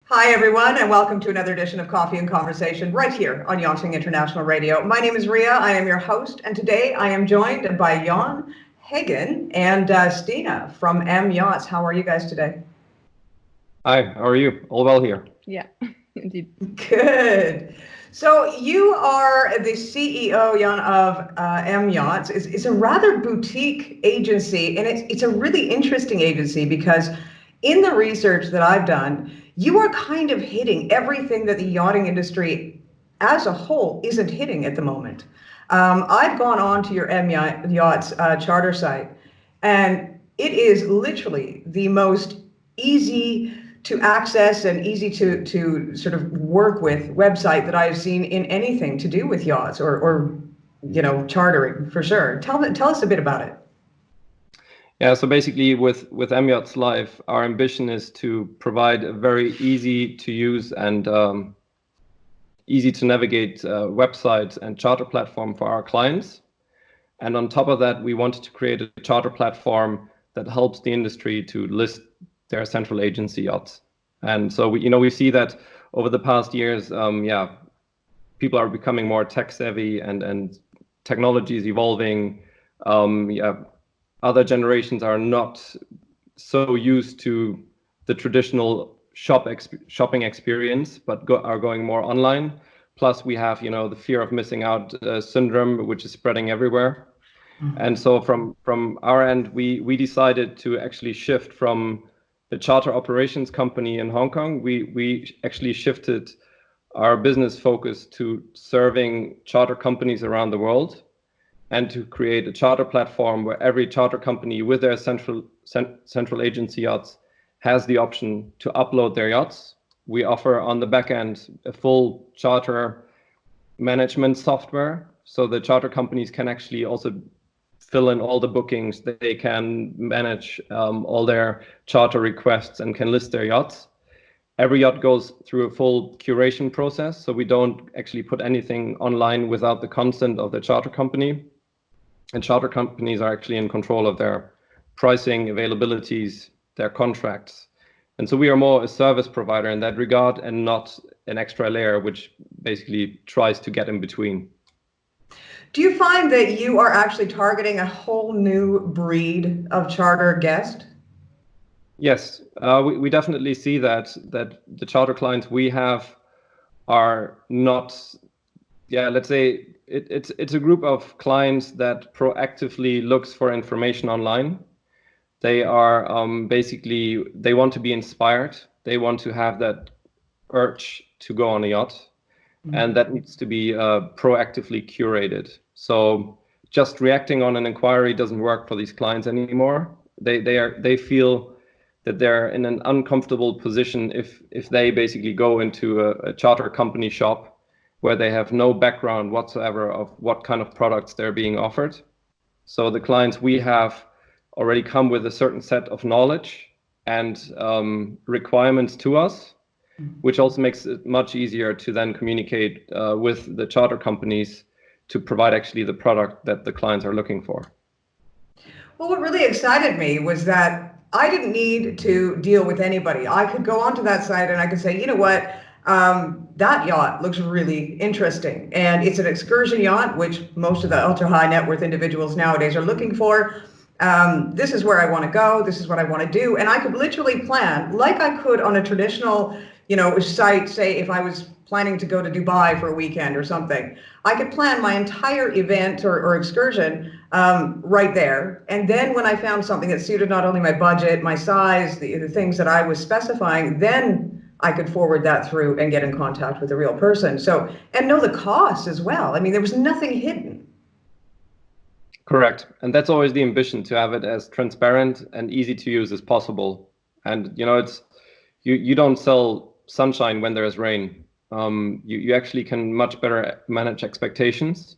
Hi, everyone, and welcome to another edition of Coffee and Conversation right here on Yachting International Radio. My name is Rhea. I am your host, and today I am joined by Jan, Hagen, and Stina from M Yachts. How are you guys today? Hi, how are you? All well here? Yeah, indeed. Good. So you are the CEO, Jan, of M Yachts. It's a rather boutique agency, and it's a really interesting agency because in the research that I've done, you are kind of hitting everything that the yachting industry as a whole isn't hitting at the moment. I've gone on to your M Yachts charter site, and it is literally the most easy to access and easy to sort of work with website that I've seen in anything to do with yachts or chartering for sure. Tell us a bit about it. Yeah, so basically with MYACHTS LIFE, our ambition is to provide a very easy to use and easy to navigate website and charter platform for our clients. And on top of that, we wanted to create a charter platform that helps the industry to list their central agency yachts. And so we see that over the past years, people are becoming more tech savvy and technology is evolving. Other generations are not so used to the traditional shopping experience, but are going more online. Plus, we have the fear of missing out syndrome, which is spreading everywhere. Mm-hmm. And so from our end, we decided to actually shift from the charter operations company in Hong Kong. We actually shifted our business focus to serving charter companies around the world, and to create a charter platform where every charter company with their central agency yachts has the option to upload their yachts. We offer on the back end a full charter management software, so the charter companies can actually also fill in all the bookings. They can manage all their charter requests and can list their yachts. Every yacht goes through a full curation process, so we don't actually put anything online without the consent of the charter company. And charter companies are actually in control of their pricing, availabilities, their contracts. And so we are more a service provider in that regard and not an extra layer, which basically tries to get in between. Do you find that you are actually targeting a whole new breed of charter guest? Yes, we definitely see that the charter clients we have are not, let's say, it's a group of clients that proactively looks for information online. They are basically, they want to be inspired. They want to have that urge to go on a yacht. Mm-hmm. And that needs to be proactively curated. So just reacting on an inquiry doesn't work for these clients anymore. They feel that they're in an uncomfortable position if they basically go into a charter company shop where they have no background whatsoever of what kind of products they're being offered. So the clients we have already come with a certain set of knowledge and requirements to us, which also makes it much easier to then communicate with the charter companies to provide actually the product that the clients are looking for. Well, what really excited me was that I didn't need to deal with anybody. I could go onto that site and I could say, you know what, that yacht looks really interesting. And it's an excursion yacht, which most of the ultra high net worth individuals nowadays are looking for. This is where I want to go. This is what I want to do. And I could literally plan like I could on a traditional, site, say if I was planning to go to Dubai for a weekend or something. I could plan my entire event or excursion right there. And then when I found something that suited not only my budget, my size, the things that I was specifying, then I could forward that through and get in contact with a real person. So, and know the cost as well. I mean, there was nothing hidden. Correct. And that's always the ambition, to have it as transparent and easy to use as possible. And, it's, you don't sell sunshine when there is rain. You actually can much better manage expectations.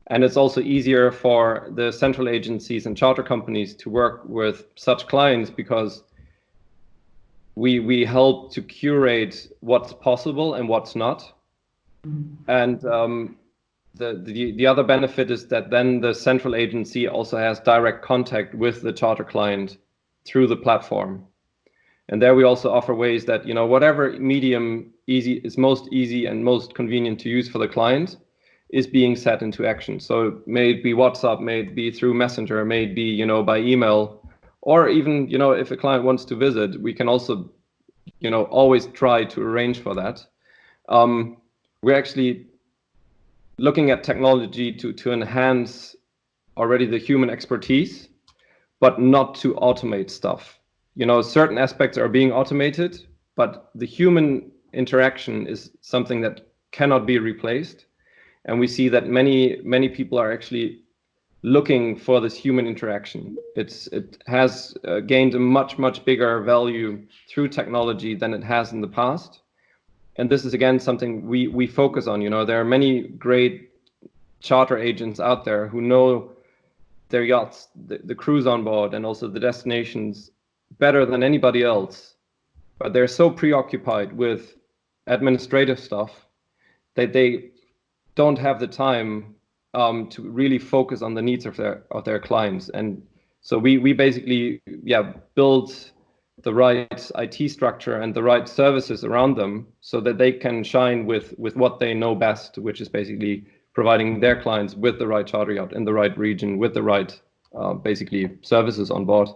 And it's also easier for the central agencies and charter companies to work with such clients because we help to curate what's possible and what's not. Mm-hmm. And the other benefit is that then the central agency also has direct contact with the charter client through the platform. And there we also offer ways that, you know, whatever medium is most easy and most convenient to use for the client is being set into action. So may it be WhatsApp, may it be through Messenger, may it be, you know, by email, or even, you know, if a client wants to visit, we can also, you know, always try to arrange for that. We're actually looking at technology to enhance already the human expertise, but not to automate stuff. You know, certain aspects are being automated, but the human interaction is something that cannot be replaced. And we see that many people are actually looking for this human interaction. It has gained a much bigger value through technology than it has in the past. And this is again something we focus on. You know, there are many great charter agents out there who know their yachts, the crews on board, and also the destinations better than anybody else. But they're so preoccupied with administrative stuff that they don't have the time to really focus on the needs of their clients. And so we basically build the right IT structure and the right services around them so that they can shine with what they know best, which is basically providing their clients with the right charter yacht in the right region with the right basically services on board.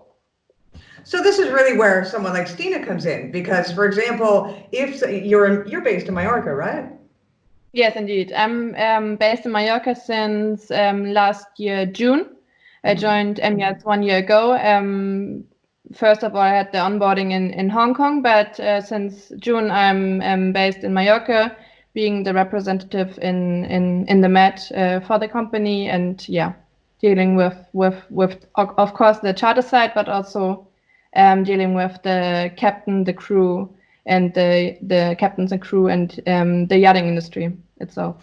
So this is really where someone like Stina comes in, because, for example, if you're based in Mallorca, right? Yes, indeed. I'm based in Mallorca since last year, June. I joined MYACHTS 1 year ago. First of all, I had the onboarding in Hong Kong, but since June, I'm based in Mallorca, being the representative in the Met for the company, and dealing with of course the charter side, but also dealing with the captain, the crew, and the captains and crew, and the yachting industry itself.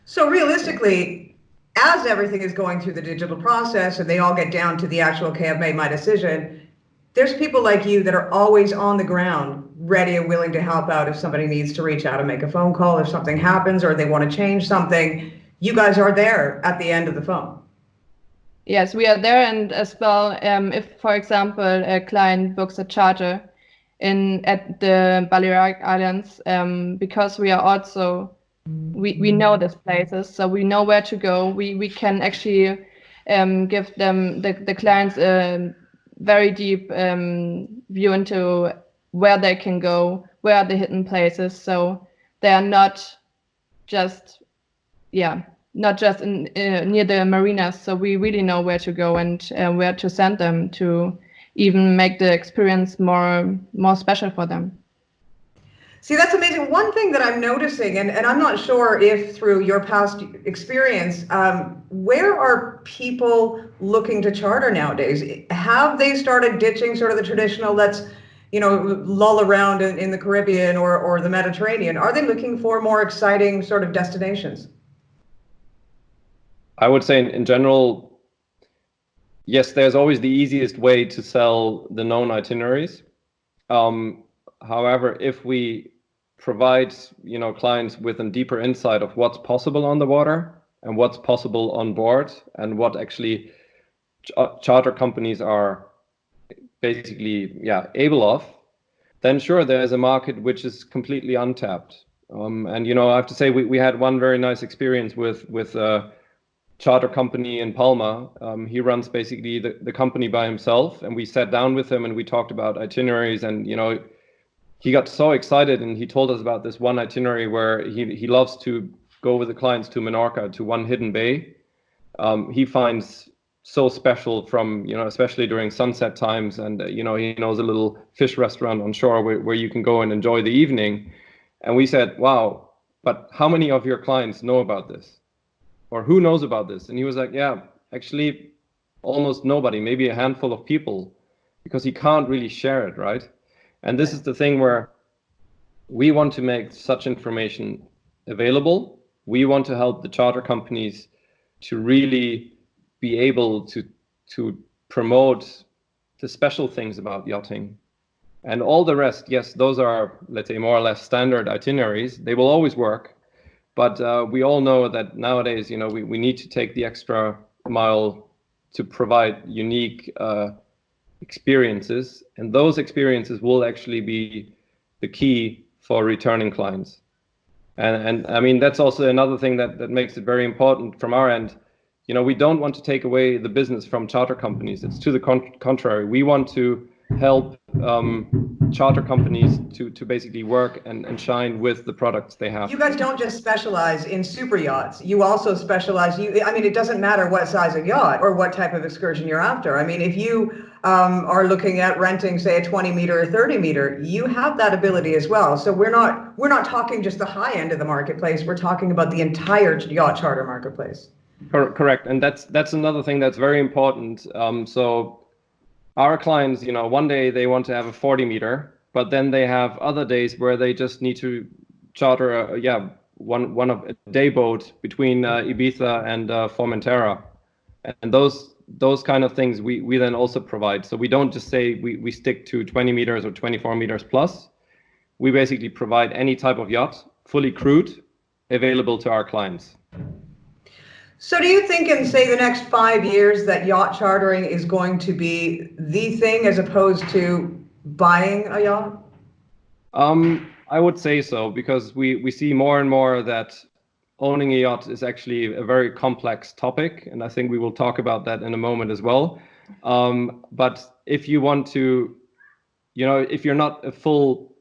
So realistically, as everything is going through the digital process and they all get down to the actual, okay, I've made my decision, there's people like you that are always on the ground, ready and willing to help out if somebody needs to reach out and make a phone call, if something happens or they want to change something. You guys are there at the end of the phone. Yes, we are there. And as well, if, for example, a client books a charter at the Balearic Islands, because we are also, we know these places, so we know where to go. We can actually give them, the clients, a very deep view into where they can go, where are the hidden places. So they are not just, not just near the marinas. So we really know where to go and where to send them to even make the experience more special for them. See, that's amazing. One thing that I'm noticing, and I'm not sure if through your past experience, where are people looking to charter nowadays? Have they started ditching sort of the traditional, let's, lull around in the Caribbean or the Mediterranean? Are they looking for more exciting sort of destinations? I would say in general, yes, there's always the easiest way to sell the known itineraries. However, if we provide clients with a deeper insight of what's possible on the water and what's possible on board and what actually charter companies are basically able of, then sure, there's a market which is completely untapped. And I have to say we had one very nice experience with a charter company in Palma. He runs basically the company by himself, and we sat down with him and we talked about itineraries, and he got so excited and he told us about this one itinerary where he loves to go with the clients to Menorca, to one hidden bay. He finds so special from, especially during sunset times, and he knows a little fish restaurant on shore where you can go and enjoy the evening. And we said, wow, but how many of your clients know about this? Or who knows about this? And he was like, yeah, actually almost nobody, maybe a handful of people, because he can't really share it, right? And this is the thing where we want to make such information available. We want to help the charter companies to really be able to promote the special things about yachting. And all the rest, yes, those are, let's say, more or less standard itineraries. They will always work. But we all know that nowadays, we need to take the extra mile to provide unique experiences, and those experiences will actually be the key for returning clients. And I mean, that's also another thing that makes it very important from our end. You know, we don't want to take away the business from charter companies. It's to the contrary. We want to help charter companies to basically work and shine with the products they have. You guys don't just specialize in super yachts. You also specialize, I mean, it doesn't matter what size of yacht or what type of excursion you're after. I mean, if you are looking at renting, say, a 20 meter or 30 meter, you have that ability as well. So we're not talking just the high end of the marketplace. We're talking about the entire yacht charter marketplace. Correct. And that's another thing that's very important. So our clients, you know, one day they want to have a 40 meter, but then they have other days where they just need to charter one of a day boat between Ibiza and Formentera. And those kind of things we then also provide. So we don't just say we stick to 20 meters or 24 meters plus. We basically provide any type of yacht, fully crewed, available to our clients. So do you think in, say, the next 5 years that yacht chartering is going to be the thing as opposed to buying a yacht? I would say so, because we see more and more that owning a yacht is actually a very complex topic, and I think we will talk about that in a moment as well. But if you want to, you know, if you're not a full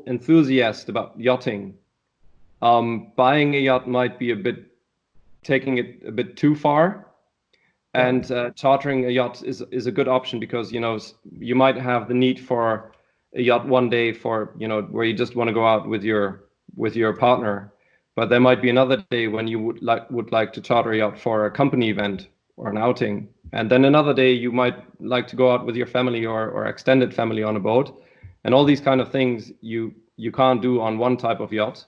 enthusiast about yachting, buying a yacht might be taking it a bit too far, and chartering a yacht is a good option, because, you know, you might have the need for a yacht one day for, you know, where you just want to go out with your partner, but there might be another day when you would like to charter a yacht for a company event or an outing, and then another day you might like to go out with your family or extended family on a boat, and all these kind of things you can't do on one type of yacht.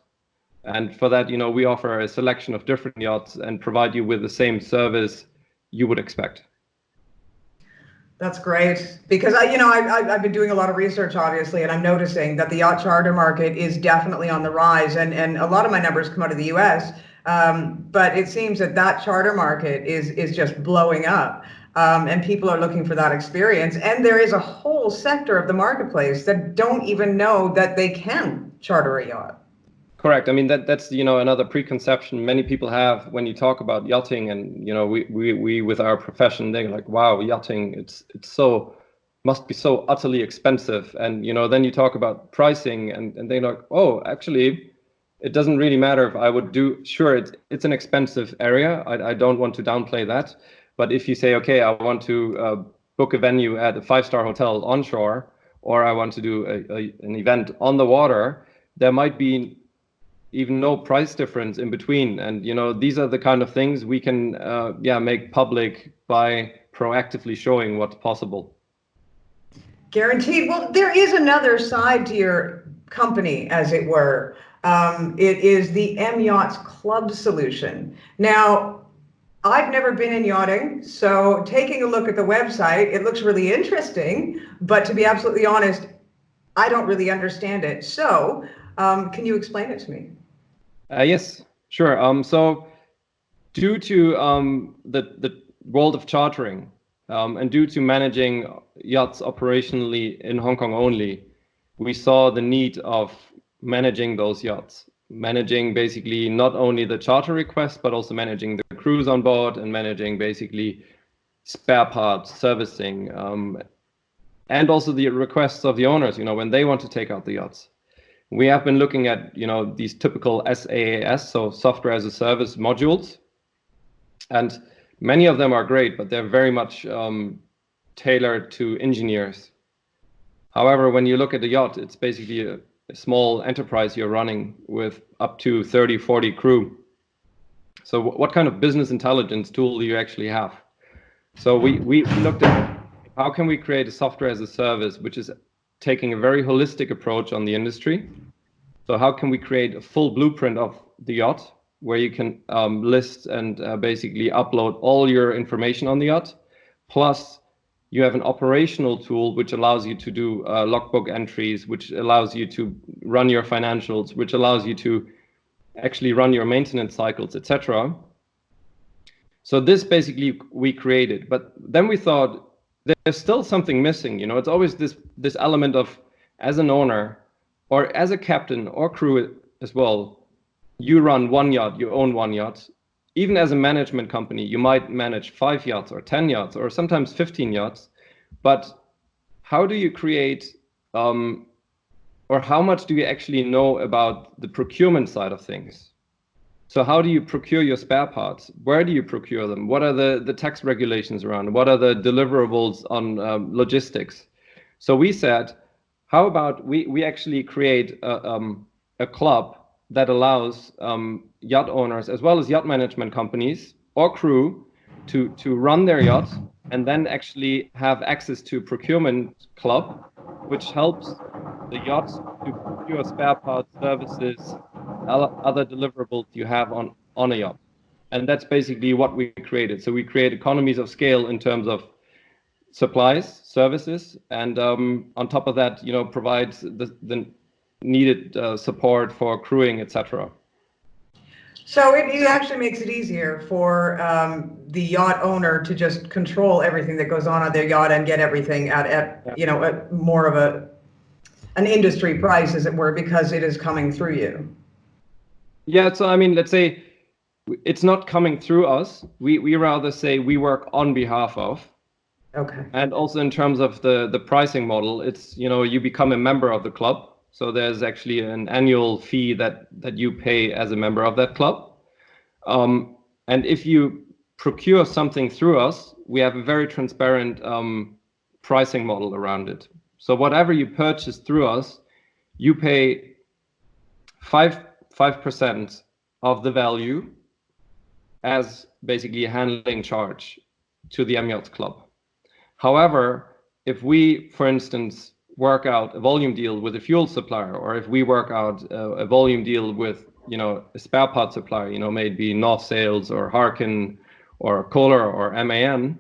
And for that, you know, we offer a selection of different yachts and provide you with the same service you would expect. That's great, because I've been doing a lot of research, obviously, and I'm noticing that the yacht charter market is definitely on the rise, and a lot of my numbers come out of the US, but it seems that charter market is just blowing up, and people are looking for that experience, and there is a whole sector of the marketplace that don't even know that they can charter a yacht. Correct. I mean, that's, you know, another preconception many people have when you talk about yachting, and, you know, we with our profession, they're like, wow, yachting, it's must be so utterly expensive. And, you know, then you talk about pricing and they're like, oh, actually, it doesn't really matter if I would do, sure, it's an expensive area. I don't want to downplay that. But if you say, okay, I want to book a venue at a 5-star hotel onshore, or I want to do an event on the water, there might be even no price difference in between. And, you know, these are the kind of things we can make public by proactively showing what's possible. Guaranteed. Well, there is another side to your company, as it were. It is the M Yachts Club solution. Now, I've never been in yachting, so taking a look at the website, it looks really interesting, but to be absolutely honest, I don't really understand it. So can you explain it to me? Yes, sure. So due to the world of chartering and due to managing yachts operationally in Hong Kong only, we saw the need of managing those yachts, managing basically not only the charter request, but also managing the crews on board and managing basically spare parts, servicing, and also the requests of the owners, you know, when they want to take out the yachts. We have been looking at, you know, these typical SaaS, so software as a service modules, and many of them are great, but they're very much tailored to engineers. However, when you look at the yacht, it's basically a small enterprise you're running with up to 30, 40 crew. So what kind of business intelligence tool do you actually have? So we looked at how can we create a software as a service, which is taking a very holistic approach on the industry. So how can we create a full blueprint of the yacht where you can list and basically upload all your information on the yacht, plus you have an operational tool which allows you to do logbook entries, which allows you to run your financials, which allows you to actually run your maintenance cycles, etc. So this basically we created, but then we thought there's still something missing. You know, it's always this element of, as an owner or as a captain or crew as well, you run one yacht, you own one yacht. Even as a management company, you might manage 5 yachts or 10 yachts or sometimes 15 yachts. But how do you create, or how much do you actually know about the procurement side of things? So how do you procure your spare parts? Where do you procure them? What are the tax regulations around? What are the deliverables on logistics? So we said, how about we actually create a club that allows yacht owners as well as yacht management companies or crew to run their yacht and then actually have access to procurement club, which helps the yachts to procure spare parts, services, other deliverables you have on a yacht. And that's basically what we created. So we create economies of scale in terms of supplies, services, and on top of that, you know, provides the needed support for crewing, etc. So it actually makes it easier for the yacht owner to just control everything that goes on their yacht and get everything at you know, at more of an industry price, as it were, because it is coming through you. Yeah, so I mean, let's say it's not coming through us. We rather say we work on behalf of. Okay. And also in terms of the pricing model, it's, you know, you become a member of the club. So there's actually an annual fee that you pay as a member of that club. And if you procure something through us, we have a very transparent pricing model around it. So whatever you purchase through us, you pay 5% of the value as basically a handling charge to the YACHTS Club. However, if we, for instance, work out a volume deal with a fuel supplier, or if we work out a volume deal with, you know, a spare part supplier, you know, maybe North Sales or Hagen or Kohler or MAN,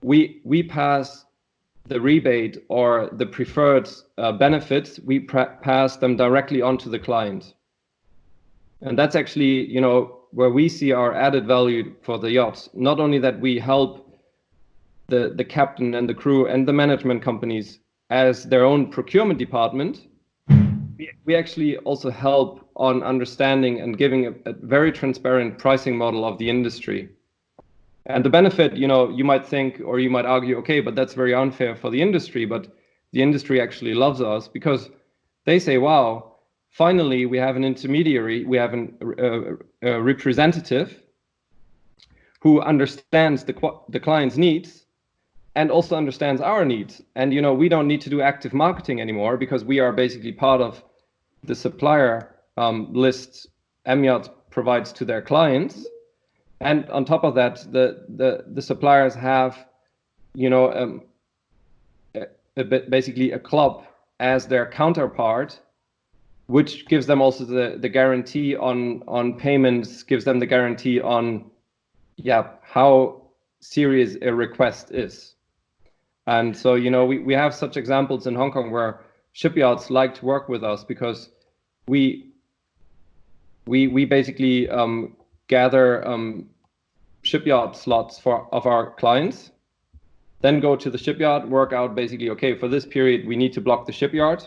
we pass the rebate or the preferred benefits, we pass them directly onto the client. And that's actually, you know, where we see our added value for the yachts. Not only that we help the captain and the crew and the management companies as their own procurement department, we actually also help on understanding and giving a very transparent pricing model of the industry. And the benefit, you know, you might think, or you might argue, okay, but that's very unfair for the industry, but the industry actually loves us because they say, wow, finally we have an intermediary, we have a representative who understands the client's needs and also understands our needs. And, you know, we don't need to do active marketing anymore because we are basically part of the supplier list MYACHTS provides to their clients. And on top of that, the suppliers have, you know, basically a club as their counterpart, which gives them also the guarantee on payments, gives them the guarantee on, yeah, how serious a request is. And so, you know, we have such examples in Hong Kong where shipyards like to work with us because we basically gather shipyard slots of our clients, then go to the shipyard, work out basically, okay, for this period we need to block the shipyard.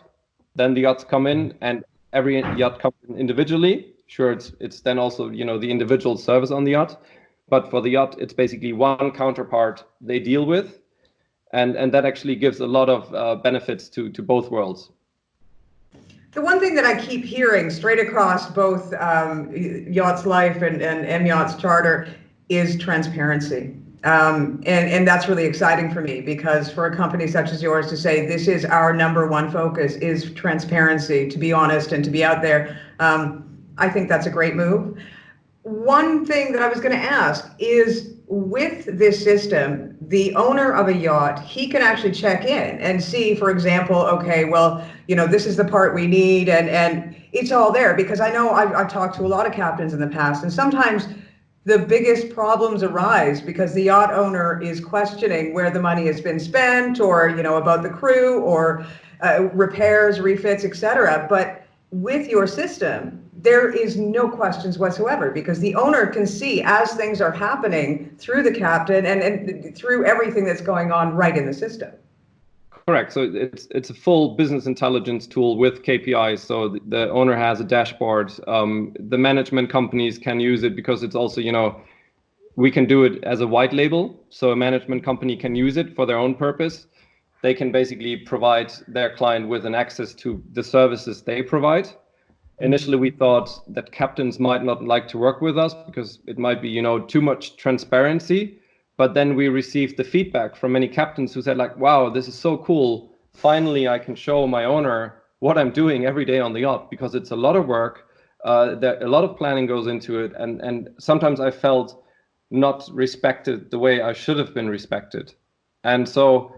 Then the yachts come in, and every yacht comes in individually. Sure, it's then also, you know, the individual service on the yacht, but for the yacht it's basically one counterpart they deal with, and that actually gives a lot of benefits to both worlds. The one thing that I keep hearing straight across both YACHTS Life and MYACHTS Charter is transparency. And that's really exciting for me, because for a company such as yours to say this is our #1 focus is transparency, to be honest and to be out there, I think that's a great move. One thing that I was going to ask is, with this system, the owner of a yacht, he can actually check in and see, for example, okay, well, you know, this is the part we need, and it's all there. Because I know I've talked to a lot of captains in the past, and sometimes the biggest problems arise because the yacht owner is questioning where the money has been spent, or, you know, about the crew, or repairs, refits, etc. But with your system, there is no questions whatsoever, because the owner can see as things are happening through the captain and through everything that's going on right in the system. Correct. So it's a full business intelligence tool with KPIs. So the owner has a dashboard. The management companies can use it because it's also, we can do it as a white label. So a management company can use it for their own purpose. They can basically provide their client with an access to the services they provide. Initially, we thought that captains might not like to work with us because it might be, too much transparency. But then we received the feedback from many captains who said like, wow, this is so cool. Finally, I can show my owner what I'm doing every day on the yacht, because it's a lot of work. A lot of planning goes into it. And sometimes I felt not respected the way I should have been respected. And so,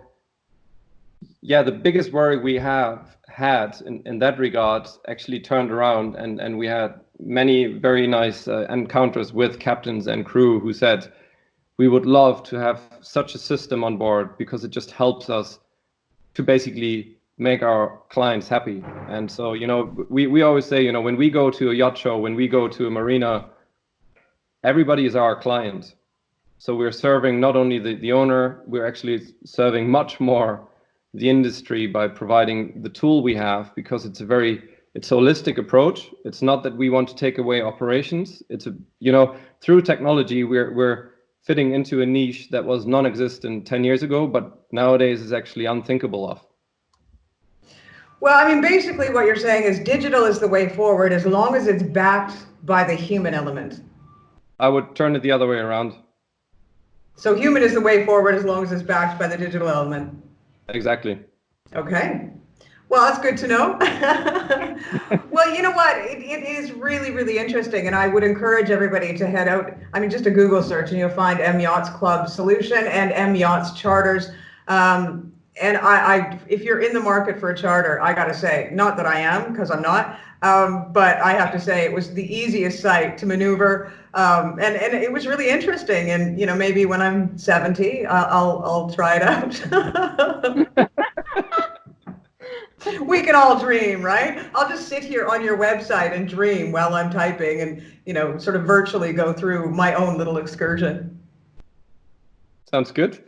yeah, the biggest worry we have had in that regard actually turned around. And we had many very nice encounters with captains and crew who said, we would love to have such a system on board because it just helps us to basically make our clients happy. And so, we always say, when we go to a yacht show, when we go to a marina, everybody is our client. So we're serving not only the owner, we're actually serving much more the industry by providing the tool we have, because it's a holistic approach. It's not that we want to take away operations. It's through technology, we're fitting into a niche that was non-existent 10 years ago, but nowadays is actually unthinkable of. Well, I mean, basically what you're saying is digital is the way forward as long as it's backed by the human element. I would turn it the other way around. So human is the way forward as long as it's backed by the digital element. Exactly. Okay. Well, that's good to know. Well, you know what? It is really, really interesting. And I would encourage everybody to head out. I mean, just a Google search and you'll find M Yachts Club Solution and M Yachts Charters. And if you're in the market for a charter, I got to say, not that I am, because I'm not, but I have to say it was the easiest site to maneuver. And it was really interesting. And, maybe when I'm 70, I'll try it out. We can all dream, right? I'll just sit here on your website and dream while I'm typing and, sort of virtually go through my own little excursion. Sounds good.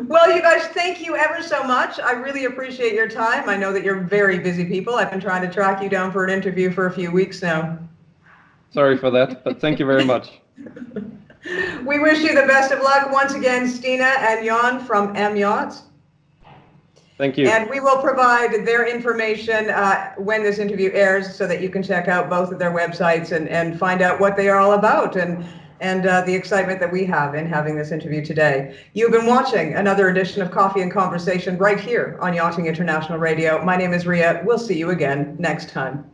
Well, you guys, thank you ever so much. I really appreciate your time. I know that you're very busy people. I've been trying to track you down for an interview for a few weeks now. Sorry for that, but thank you very much. We wish you the best of luck. Once again, Stina and Jan from M Yachts. Thank you. And we will provide their information when this interview airs so that you can check out both of their websites and find out what they are all about and the excitement that we have in having this interview today. You've been watching another edition of Coffee and Conversation right here on Yachting International Radio. My name is Rhea. We'll see you again next time.